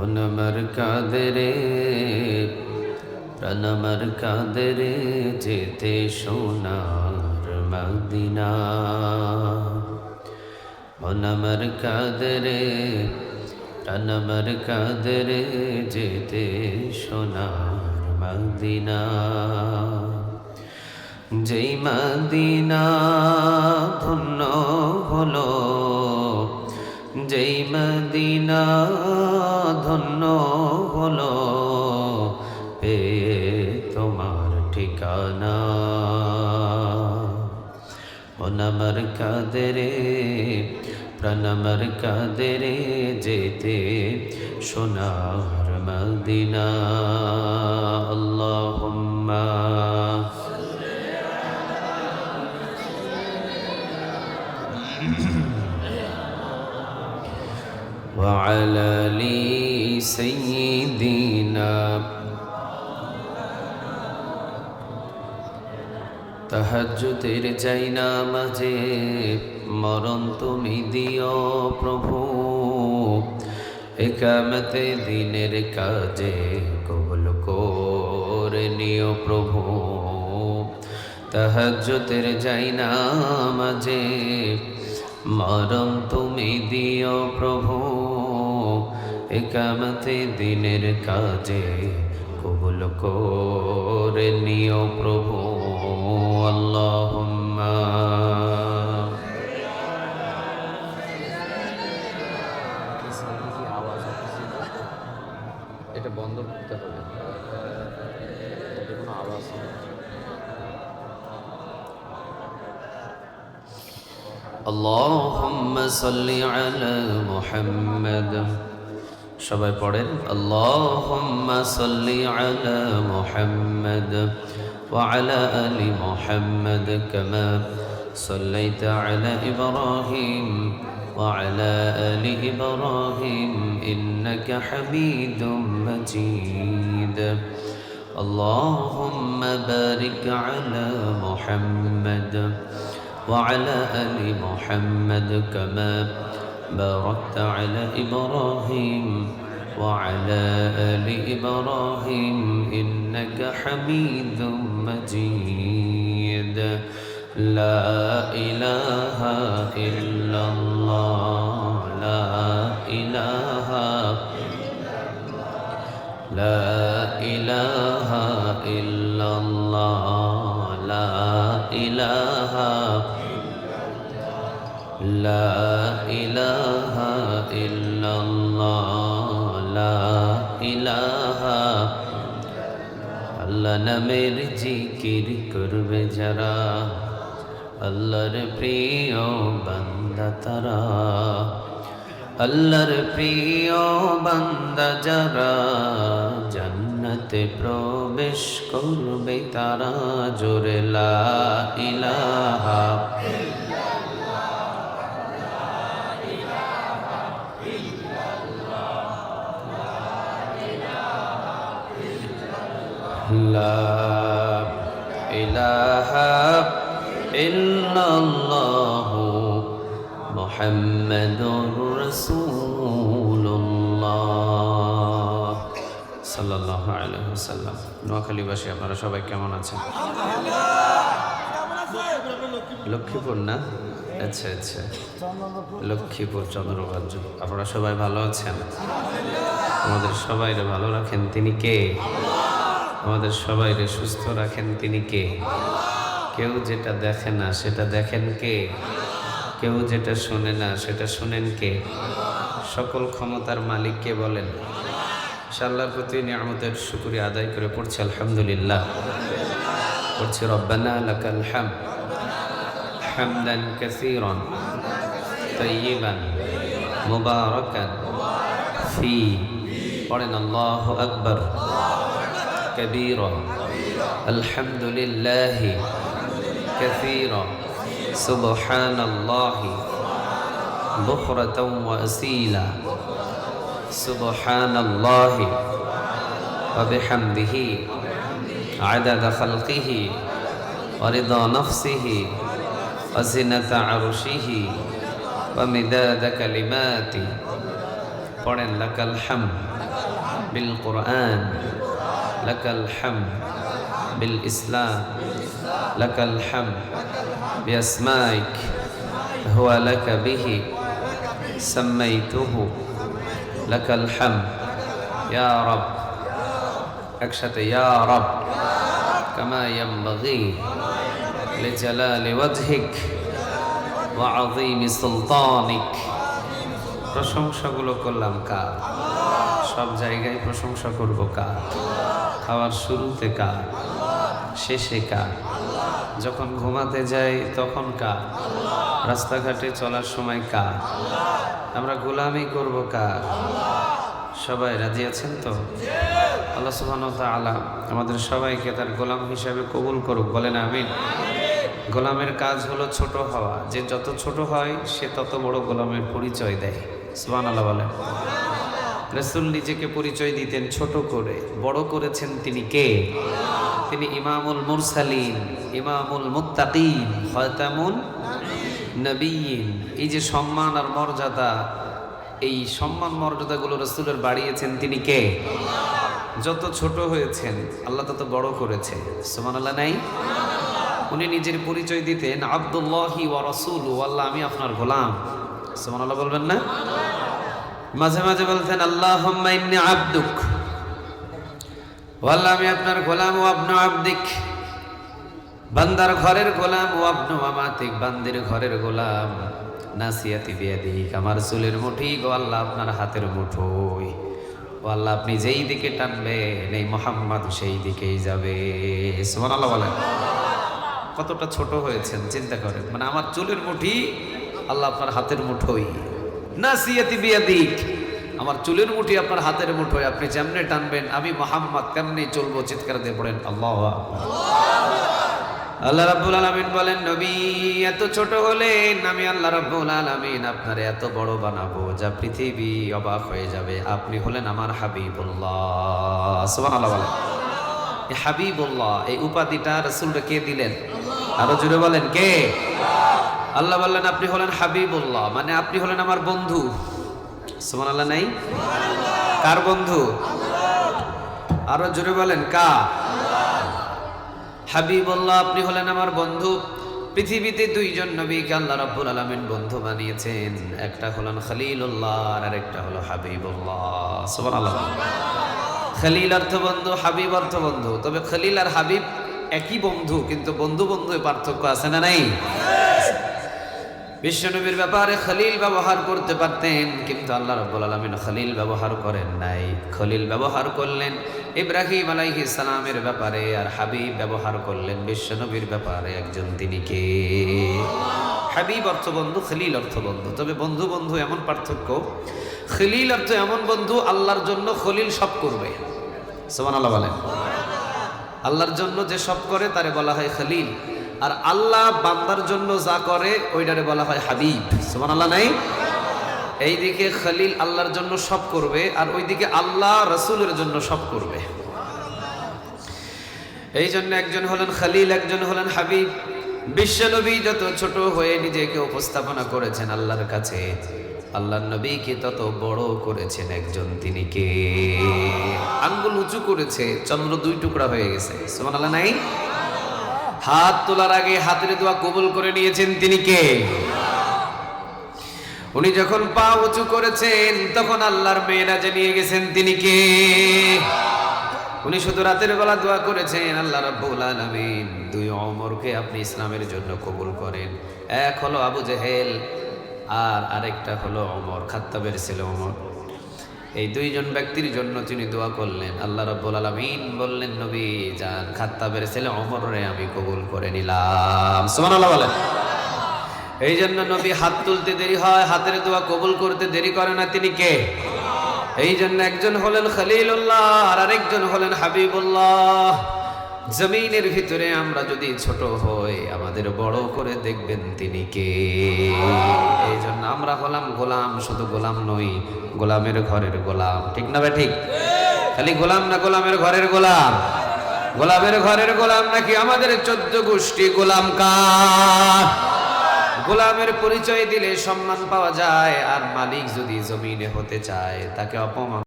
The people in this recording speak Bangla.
প্রণামার কাদরে প্রণামার কাদরে যেতে সোনার মদিনা। প্রণামার কাদরে প্রণামার কাদরে যেতে সোনার মদিনা। যেই মদিনা ধন্য হলো, যেই মদিনা ধন্য হলো পেয়ে তোমার ঠিকানা। প্রণামার কাদরে প্রণামার কাদরে যেতে সোনার মদিনা। আল্লাহুম্মা وعلى آل سيدنا। তাহাজ্জুদের যাই নামাজে মরণ তুমি দিও প্রভু, ইকামতে দিনের কাজে কবুল করে নিও প্রভু। তাহাজ্জুদের যাই নামাজে মরণ তুমি দিও প্রভু, ইকামতে দিনের কাজে কবুল করে নিও প্রভু। আল্লাহুম্মা এটা বন্ধ করতে হবে, কোনো আওয়াজ নেই। আল্লাহুম্মা সাল্লি আলা মুহাম্মাদ। সবাই পড়েন আল্লাহুম্মা সাল্লি আলা মুহাম্মাদ ওয়া আলা আলি মুহাম্মাদ কামা সাল্লাইতা আলা ইব্রাহিম ওয়া আলা আলি ইব্রাহিম ইন্নাকা হামিদুম মাজিদ। আল্লাহুম্মা বারিক আলা মুহাম্মাদ وعلى آل محمد كما باركت على إبراهيم وعلى آل إبراهيم إنك حميد مجيد. لا إله إلا الله لا إله لا إله إلا الله لا إله لا إله إلا الله لا إله। আল্লাহ নামের জিকির করবে যারা, আল্লাহর প্রিয় বান্দা তারা, আল্লাহর প্রিয় বান্দা যারা জান্নাতে প্রবেশ করবে তারা। জোরে লা ইলাহা লা ইলাহা ইল্লাল্লাহু মুহাম্মাদুর রাসূলুল্লাহ সাল্লাল্লাহু আলাইহি ওয়াসাল্লাম। নোয়াখালীবাসী আপনারা সবাই কেমন আছেন? লক্ষ্মীপুর না? আচ্ছা আচ্ছা, লক্ষ্মীপুর চন্দ্রগঞ্জ। আপনারা সবাই ভালো আছেন? আমাদের সবাইরে ভালো রাখেন তিনি কে? আমাদের সবাইরে সুস্থ রাখেন তিনি কে? কেউ যেটা দেখে না সেটা দেখেন কে? কেউ যেটা শোনে না সেটা শোনেন কে? সকল ক্ষমতার মালিক কে বলেন? আল্লাহর প্রতি নিয়ামতের শুকরিয়া আদায় করে পড়ছি আলহামদুলিল্লাহ। পড়ছি রব্বানা লাকাল হামদ হামদান কাসীরান তাইয়িবান মুবারাকান ফি। পড়েন আল্লাহু আকবার كبيرا الحمد لله كثيرا سبحان الله بكرة وأصيلا سبحان الله وبحمده عدد خلقه ورضا نفسه وزنة عرشه ومداد كلماته পড়েন লাকাল হামদ বিল কুরআন, লাকাল হামদ বিল ইসলাম, লাকাল হামদ বিআসমাইক হুয়া লাকা বিহি সাম্মাইতুহু, লাকাল হামদ ইয়া রব, একসাথে ইয়া রব, কামা ইয়ানবাগি লিজালালি ওয়াজহিক ওয়া আযীমি সুলতানিক। প্রশংসাগুলো করলাম কার? সব জায়গায় প্রশংসা করব কার? খাওয়ার শুরুতে কার? শেষে কার? যখন ঘুমাতে যাই তখন কার? রাস্তাঘাটে চলার সময় কার? আমরা গোলামি করব কার? সবাই রাজি আছেন তো? আল্লাহ সুবহানাহু ওয়া তাআলা আমাদের সবাইকে তার গোলাম হিসাবে কবুল করুক, বলেন আমিন। গোলামের কাজ হলো ছোট হওয়া, যে যত ছোট হয় সে তত বড় গোলামের পরিচয় দেয়। সুবহানাল্লাহ বলেন। রাসূল নিজেকে পরিচয় দিতেন ছোট করে, বড় করেছেন তিনি কে? তিনি ইমামুল মুরসালিন, ইমামুল মুত্তাকিন, খাতামুন নবিয়্যিন। এই যে সম্মান আর মর্যাদা, এই সম্মান মর্যাদাগুলো রাসূলের বাড়িয়েছেন তিনি কে? যত ছোট হয়েছেন আল্লাহ তত বড় করেছে। সুবহানাল্লাহ নাই? উনি নিজের পরিচয় দিতেন আব্দুল্লাহি ওয়া রাসূলুহু, আল্লাহ আমি আপনার গোলাম। সুবহানাল্লাহ বলবেন না? মাঝে মাঝে বলতেন আল্লাহুম্মা ইন্নী আবদুক, আল্লাহ আমি আপনার গোলাম, ও আবনু আবদিক, বান্দার ঘরের গোলাম, ও আবনু আমাতিক, বান্দির ঘরের গোলাম, নাসিয়াতি বিয়াদিক, আমার চুলের মুঠি গো আল্লাহ আপনার হাতের মুঠোয়, ও আল্লাহ আপনি যেই দিকে টানবেন এই মুহাম্মদ সেই দিকেই যাবে। সুবহানাল্লাহ বলেন। কতটা ছোট হয়েছেন চিন্তা করেন, মানে আমার চুলের মুঠি আল্লাহ আপনার হাতের মুঠোই, নাসিয়াতি বিয়াদিক, আমার চুলের মুঠি আপনার হাতের মুঠোয়, আপনি যেমনে টানবেন আমি মুহাম্মদ তেমনি চলবো। চিৎকার দিয়ে পড়েন আল্লাহু আকবার। আল্লাহ রাব্বুল আলামিন বলেন নবী এত ছোট হলেন, আমি আল্লাহ রাব্বুল আলামিন আপনারে এত বড় বানাবো যা পৃথিবী অবাক হয়ে যাবে। আপনি হলেন আমার হাবিবুল্লাহ। সুবহানাল্লাহ বলেন। এই হাবিবুল্লাহ এই উপাধিটা রাসূলকে কে দিলেন? আরো জোরে বলেন কে? আল্লাহ বললেন আপনি হলেন হাবিবুল্লাহ, মানে আপনি হলেন আমার বন্ধু। সুবহানাল্লাহ নাই? কার বন্ধু? আরো জোরে বলেন কার? হাবিবুল্লাহ আপনি হলেন আমার বন্ধু। পৃথিবীতে দুইজন নবীকে আল্লাহ রাব্বুল আলামিন বন্ধু বানিয়েছেন, একটা হলেন খলিলুল্লাহ আর আরেকটা হলো হাবিবুল্লাহ। সুবহানাল্লাহ। খলিল অর্থ বন্ধু, হাবিব অর্থ বন্ধু। তবে খলিল আর হাবিব একই বন্ধু, কিন্তু বন্ধু বন্ধু পার্থক্য আছে না নাই? বিশ্বনবীর ব্যাপারে খলিল ব্যবহার করতে পারতেন, কিন্তু আল্লাহ রাব্বুল আলামিন খলিল ব্যবহার করেন নাই। খলিল ব্যবহার করলেন ইব্রাহিম আলাইহিস সালামের ব্যাপারে, আর হাবিব ব্যবহার করলেন বিশ্বনবীর ব্যাপারে। একজন তিনি কে? হাবিব অর্থ বন্ধু, খলিল অর্থ বন্ধু। তবে বন্ধু বন্ধু এমন পার্থক্য, খলিল অর্থ এমন বন্ধু আল্লাহর জন্য খলিল সব করবে। সুবহানাল্লাহ বলেন। আল্লাহর জন্য যে সব করে তারে বলা হয় খলিল, আর আল্লাহ বান্দার জন্য যা করে ওইটারে বলা হয় হাবিব। সুবহানাল্লাহ নাই? এইদিকে খলিল আল্লাহর জন্য সব করবে, আর ওইদিকে আল্লাহ রাসূলের জন্য সব করবে। এই জন্য একজন হলেন খলিল, একজন হলেন হাবিব। বিশ্বনবী যত ছোট হয়ে নিজেকে উপস্থাপনা করেছেন আল্লাহর কাছে, আল্লাহর নবীকে তত বড় করেছেন একজন তিনি কে? আঙ্গুল উঁচু করেছে, চন্দ্র দুই টুকরা হয়ে গেছে। সুবহানাল্লাহ নাই? হাত তোলার আগে হাতের দোয়া কবুল করে নিয়েছেন তিনি কে? উনি যখন পা উঁচু করেছেন তখন আল্লাহর মেরাজে নিয়ে গেছেন তিনি কে? উনি শুধু রাতের বেলা দোয়া করেছেন আল্লাহ রাব্বুল আলামিন দুই ওমরকে আপনি ইসলামের জন্য কবুল করেন। এক হলো আবু জেহেল আর আরেকটা হলো ওমর, খাত্তাবের ছেলে ওমর। এই দুইজন ব্যক্তির জন্য তিনি দোয়া করলেন। আল্লাহ রাব্বুল আলামিন বললেন নবী যান, খাত্তাবের ছেলে ওমরে আমি কবুল করে নিলাম। সুবহানাল্লাহ বলেন। এই জন্য নবী হাত তুলতে দেরি হয়, হাতের দোয়া কবুল করতে দেরি করে না। তিনি কে? এই জন্য একজন হলেন খলিলুল্লাহ আর আরেকজন হলেন হাবিবুল্লাহ। জমিনের ভিতরে আমরা যদি ছোট হই আমাদের বড় করে দেখবেন তিনি কে? এই জন্য আমরা হলাম গোলাম, শুধু গোলাম নই, গোলামের ঘরের গোলাম। ঠিক না ভাই? ঠিক। খালি গোলাম না, গোলামের ঘরের গোলাম। গোলামের ঘরের গোলাম নাকি আমাদের 14 গোষ্ঠী গোলাম কার? গোলামের পরিচয় দিলে সম্মান পাওয়া যায়, আর মালিক যদি জমিনে হতে চায় তাকে অপমান